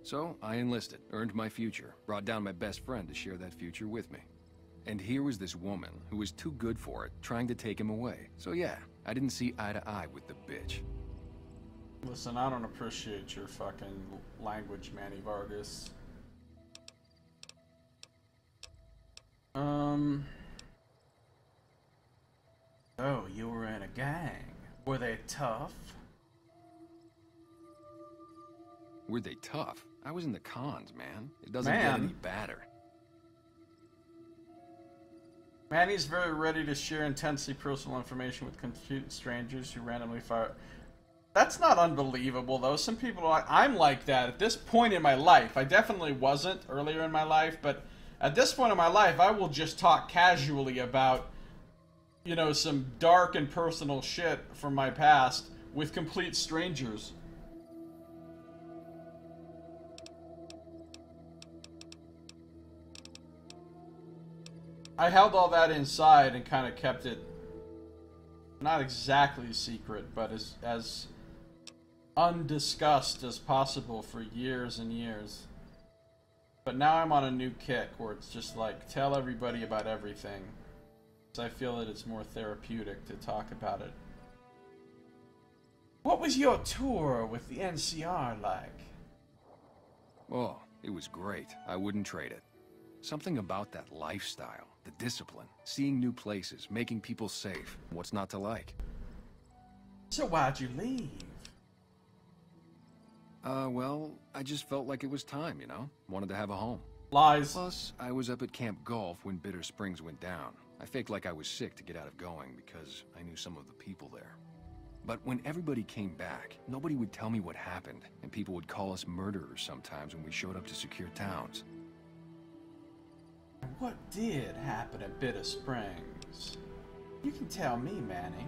So, I enlisted, earned my future, brought down my best friend to share that future with me. And here was this woman, who was too good for it, trying to take him away. So yeah, I didn't see eye to eye with the bitch. Listen, I don't appreciate your fucking language, Manny Vargas. Oh, you were in a gang. Were they tough? Were they tough? I was in the cons, man. It doesn't get any badder. Manny's very ready to share intensely personal information with complete strangers who randomly fire. That's not unbelievable, though. Some people are. I'm like that at this point in my life. I definitely wasn't earlier in my life, but at this point in my life, I will just talk casually about, you know, some dark and personal shit from my past with complete strangers. I held all that inside and kind of kept it not exactly secret, but as undiscussed as possible for years and years. But now I'm on a new kick where it's just like, tell everybody about everything. So I feel that it's more therapeutic to talk about it. What was your tour with the NCR like? Oh, it was great. I wouldn't trade it. Something about that lifestyle, the discipline, seeing new places, making people safe. What's not to like? So why'd you leave? Well, I just felt like it was time, you know? Wanted to have a home. Lies. Plus, I was up at Camp Golf when Bitter Springs went down. I faked like I was sick to get out of going because I knew some of the people there. But when everybody came back, nobody would tell me what happened, and people would call us murderers sometimes when we showed up to secure towns. What did happen at Bitter Springs? You can tell me, Manny.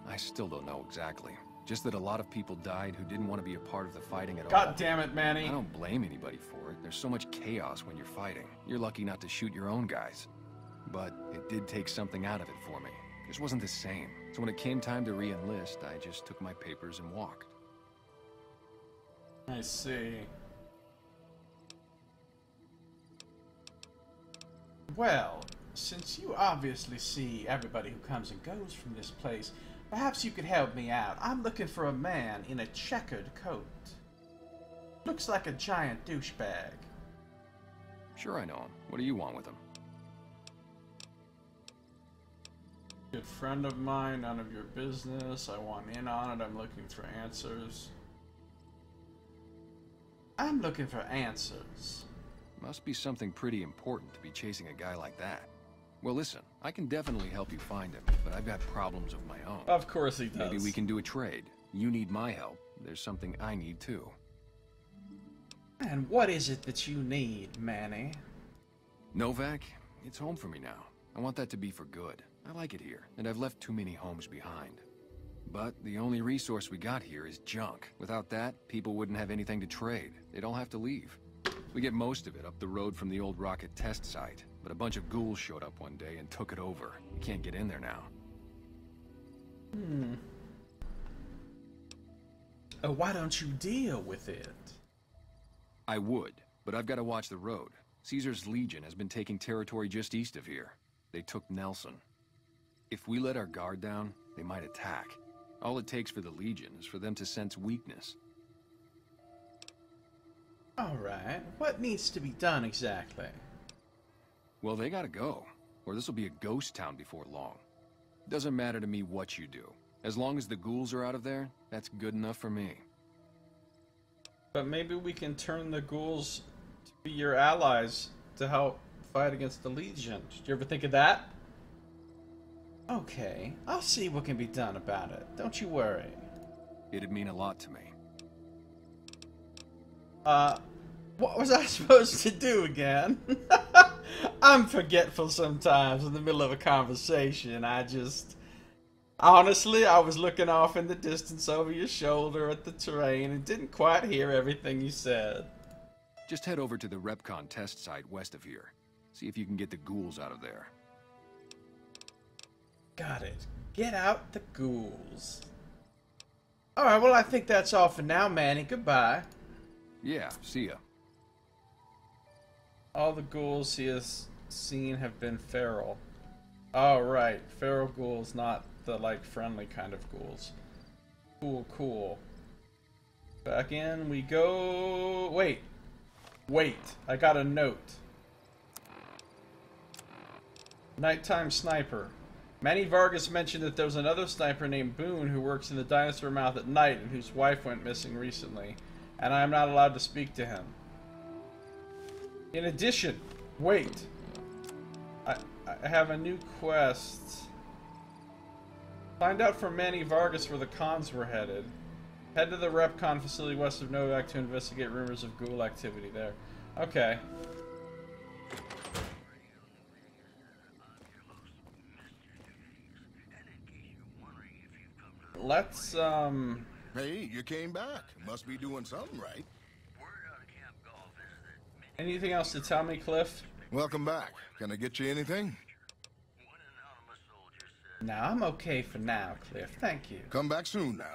I still don't know exactly. Just that a lot of people died who didn't want to be a part of the fighting at all. God damn it, Manny. I don't blame anybody for it. There's so much chaos when you're fighting. You're lucky not to shoot your own guys. But it did take something out of it for me. It just wasn't the same. So when it came time to re-enlist, I just took my papers and walked. I see. Well, since you obviously see everybody who comes and goes from this place, perhaps you could help me out. I'm looking for a man in a checkered coat. Looks like a giant douchebag. Sure, I know him. What do you want with him? Good friend of mine, none of your business. I want in on it. I'm looking for answers. I'm looking for answers. Must be something pretty important to be chasing a guy like that. Well, listen, I can definitely help you find him, but I've got problems of my own. Of course he does. Maybe we can do a trade. You need my help. There's something I need too. And what is it that you need, Manny? Novak, it's home for me now. I want that to be for good. I like it here, and I've left too many homes behind. But the only resource we got here is junk. Without that, people wouldn't have anything to trade. They'd all have to leave. We get most of it up the road from the old rocket test site, but a bunch of ghouls showed up one day and took it over. We can't get in there now. Why don't you deal with it? I would, but I've got to watch the road. Caesar's Legion has been taking territory just east of here. They took Nelson. If we let our guard down, they might attack. All it takes for the Legion is for them to sense weakness. Alright, what needs to be done exactly? Well, they gotta go, or this will be a ghost town before long. Doesn't matter to me what you do. As long as the ghouls are out of there, that's good enough for me. But maybe we can turn the ghouls to be your allies to help fight against the Legion. Did you ever think of that? Okay, I'll see what can be done about it. Don't you worry. It'd mean a lot to me. What was I supposed to do again? I'm forgetful sometimes in the middle of a conversation. Honestly, I was looking off in the distance over your shoulder at the terrain and didn't quite hear everything you said. Just head over to the Repcon test site west of here. See if you can get the ghouls out of there. Got it. Get out the ghouls. Alright, well I think that's all for now, Manny. Goodbye. Yeah, see ya. All the ghouls he has seen have been feral. Oh, right. Feral ghouls, not the, like, friendly kind of ghouls. Cool, cool. Back in we go... Wait. I got a note. Nighttime sniper. Manny Vargas mentioned that there was another sniper named Boone who works in the dinosaur mouth at night and whose wife went missing recently, and I am not allowed to speak to him. In addition, wait. I have a new quest. Find out from Manny Vargas where the cons were headed. Head to the Repcon facility west of Novak to investigate rumors of ghoul activity there. Okay. Let's, Hey, you came back. Must be doing something right. anything else to tell me, Cliff? Welcome back. Can I get you anything? No, I'm okay for now, Cliff. Thank you. Come back soon now.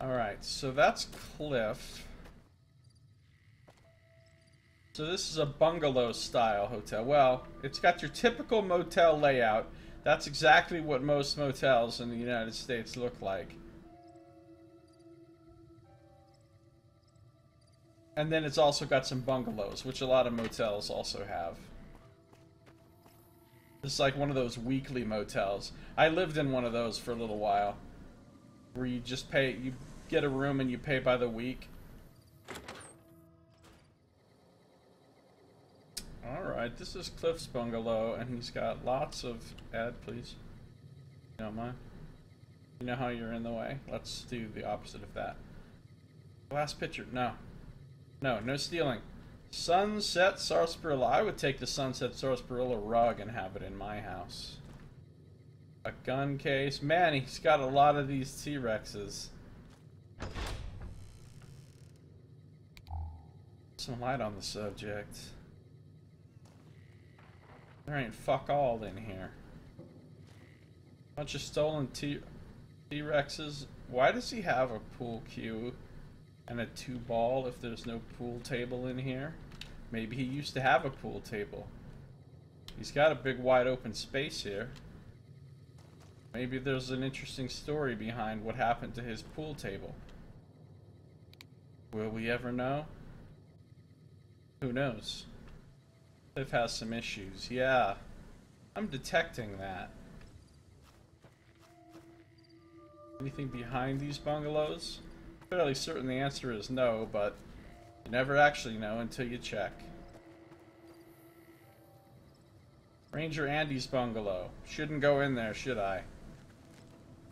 Alright, so that's Cliff. So this is a bungalow-style hotel. Well, it's got your typical motel layout. That's exactly what most motels in the United States look like. And then it's also got some bungalows, which a lot of motels also have. It's like one of those weekly motels. I lived in one of those for a little while. Where you just pay, you get a room and you pay by the week. Alright, this is Cliff's bungalow, and he's got lots of... Ad, please. You don't mind? You know how you're in the way? Let's do the opposite of that. Last picture. No. No stealing. Sunset sarsaparilla. I would take the sunset sarsaparilla rug and have it in my house. A gun case. Man, he's got a lot of these T-Rexes. Some light on the subject. There ain't fuck all in here. Bunch of stolen T-Rexes. Why does he have a pool cue and a 2-ball if there's no pool table in here? Maybe he used to have a pool table. He's got a big wide open space here. Maybe there's an interesting story behind what happened to his pool table. Will we ever know? Who knows? Cliff has some issues. Yeah, I'm detecting that. Anything behind these bungalows? Fairly certain the answer is no, but you never actually know until you check. Ranger Andy's bungalow. Shouldn't go in there, should I?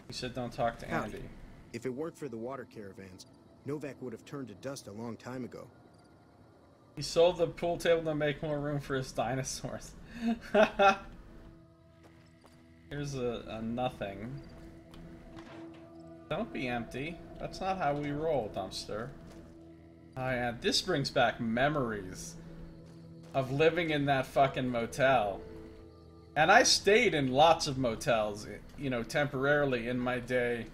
He said don't talk to Howdy. Andy. If it weren't for the water caravans, Novak would have turned to dust a long time ago. He sold the pool table to make more room for his dinosaurs. Here's a nothing. Don't be empty. That's not how we roll, dumpster. Oh yeah, this brings back memories of living in that fucking motel. And I stayed in lots of motels, you know, temporarily in my day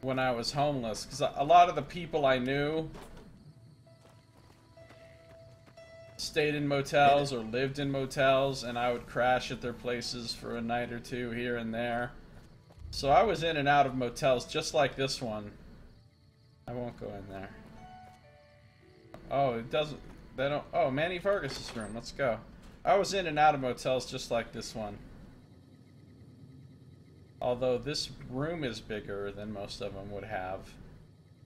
when I was homeless. Because a lot of the people I knew stayed in motels or lived in motels, and I would crash at their places for a night or two here and there. So I was in and out of motels just like this one. I won't go in there. Oh, it doesn't... They don't... Oh, Manny Vargas' room. Let's go. I was in and out of motels just like this one. Although this room is bigger than most of them would have.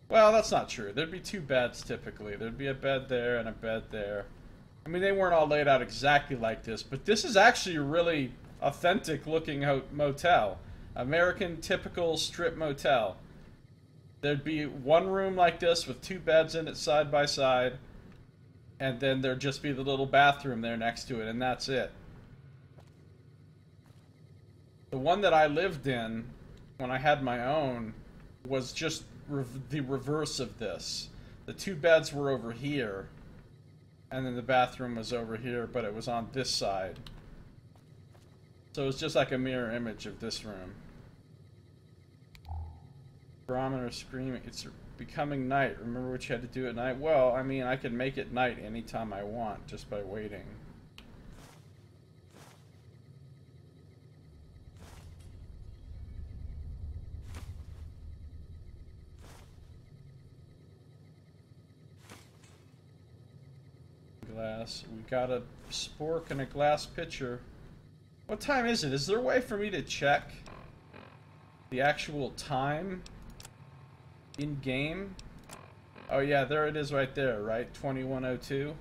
Well, that's not true. There'd be 2 beds typically. There'd be a bed there and a bed there. I mean, they weren't all laid out exactly like this, but this is actually a really authentic looking motel. American typical strip motel. There'd be one room like this with 2 beds in it side by side, and then there'd just be the little bathroom there next to it, and that's it. The one that I lived in when I had my own was just the reverse of this. The 2 beds were over here, and then the bathroom was over here, but it was on this side. So it was just like a mirror image of this room. Barometer screaming. It's becoming night. Remember what you had to do at night? Well, I mean, I can make it night anytime I want just by waiting. Glass. We got a spork and a glass pitcher. What time is it? Is there a way for me to check the actual time in game? Oh yeah, there it is right there, right? 21:02.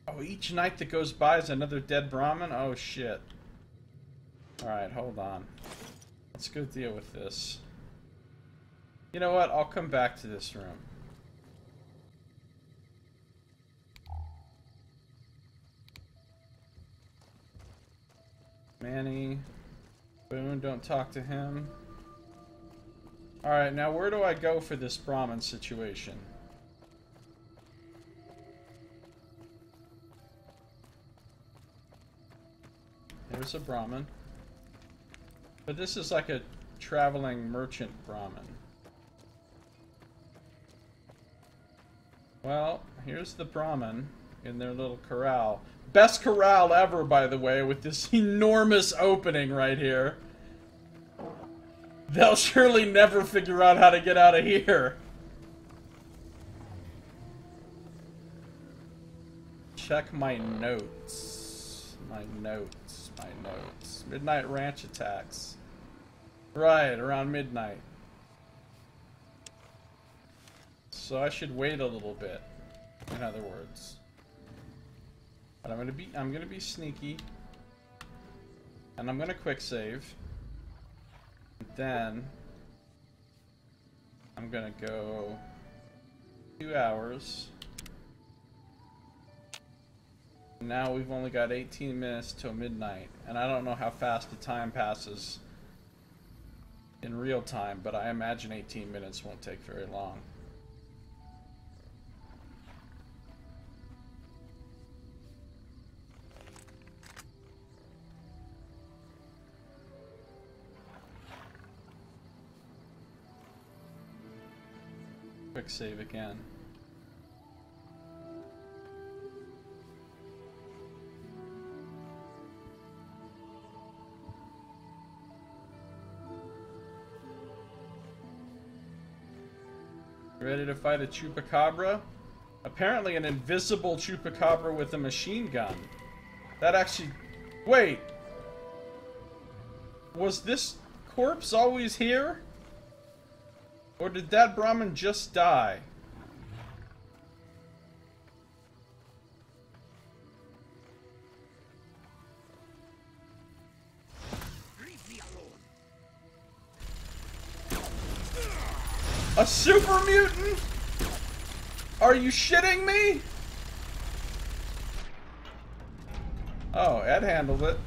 Oh, each night that goes by is another dead Brahmin? Oh shit. Alright, hold on. Let's go deal with this. You know what? I'll come back to this room. Manny. Boone, don't talk to him. Alright, now where do I go for this Brahmin situation? There's a Brahmin. But this is like a traveling merchant Brahmin. Well, here's the Brahmin in their little corral. Best corral ever, by the way, with this enormous opening right here. They'll surely never figure out how to get out of here. Check my notes. My notes. Midnight ranch attacks. Right, around midnight. So I should wait a little bit, in other words. But I'm gonna be sneaky. And I'm gonna quick save. Then I'm gonna go 2 hours. Now we've only got 18 minutes till midnight, and I don't know how fast the time passes in real time, but I imagine 18 minutes won't take very long. Quick save again. Ready to fight a chupacabra? Apparently an invisible chupacabra with a machine gun. That actually... Wait! Was this corpse always here? Or did that Brahmin just die? A super mutant? Are you shitting me? Oh, Ed handled it.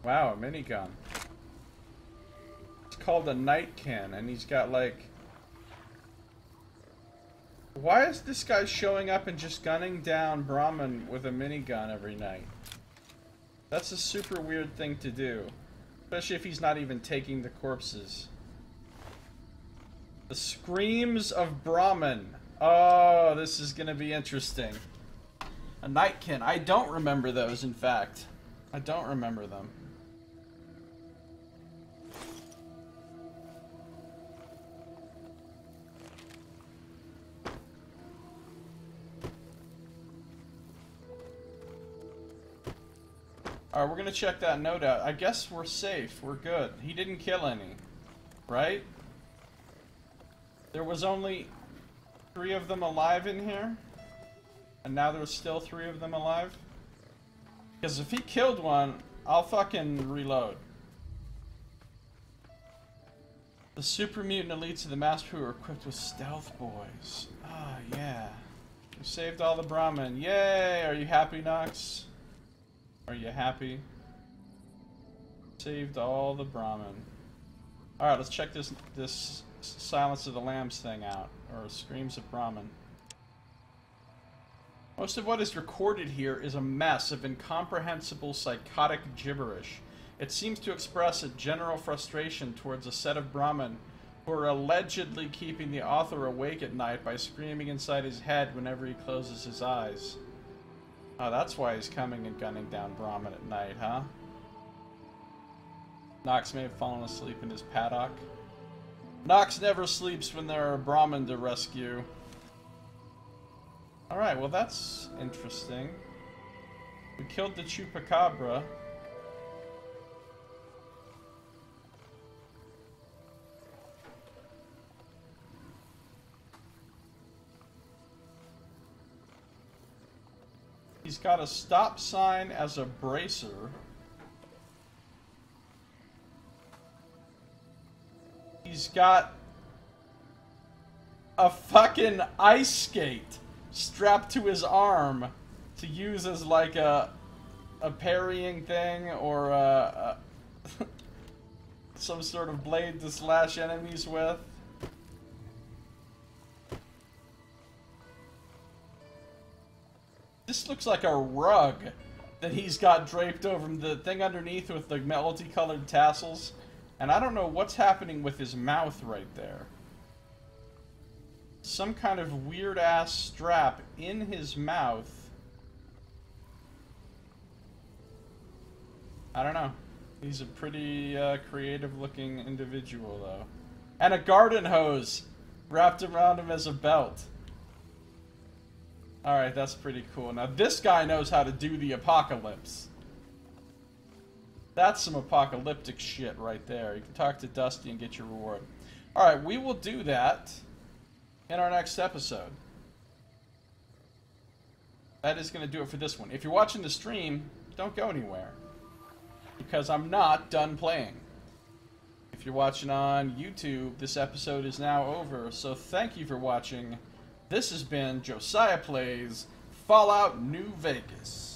Wow, a minigun. It's called a Nightkin, and he's got like... Why is this guy showing up and just gunning down Brahmin with a minigun every night? That's a super weird thing to do. Especially if he's not even taking the corpses. The Screams of Brahmin. Oh, this is gonna be interesting. A Nightkin. I don't remember those, in fact. I don't remember them. Alright, we're gonna check that note out. I guess we're safe. We're good. He didn't kill any. Right? There was only 3 of them alive in here? And now there's still 3 of them alive? Because if he killed one, I'll fucking reload. The super mutant elites of the Master who are equipped with stealth boys. Ah, yeah. We saved all the Brahmin. Yay! Are you happy, Nox? Are you happy? Saved all the Brahmin. Alright, let's check this Silence of the Lambs thing out. Or Screams of Brahmin. Most of what is recorded here is a mess of incomprehensible psychotic gibberish. It seems to express a general frustration towards a set of Brahmin who are allegedly keeping the author awake at night by screaming inside his head whenever he closes his eyes. Oh, that's why he's coming and gunning down Brahmin at night, huh? Nox may have fallen asleep in his paddock. Nox never sleeps when there are Brahmin to rescue. Alright, well that's interesting. We killed the Chupacabra. He's got a stop sign as a bracer. He's got a fucking ice skate strapped to his arm to use as like a parrying thing or some sort of blade to slash enemies with. This looks like a rug that he's got draped over him, the thing underneath with the multicolored tassels. And I don't know what's happening with his mouth right there. Some kind of weird-ass strap in his mouth. I don't know. He's a pretty creative-looking individual, though. And a garden hose wrapped around him as a belt. Alright, that's pretty cool. Now, this guy knows how to do the apocalypse. That's some apocalyptic shit right there. You can talk to Dusty and get your reward. Alright, we will do that in our next episode. That is going to do it for this one. If you're watching the stream, don't go anywhere. Because I'm not done playing. If you're watching on YouTube, this episode is now over. So thank you for watching. This has been Josiah Plays Fallout New Vegas.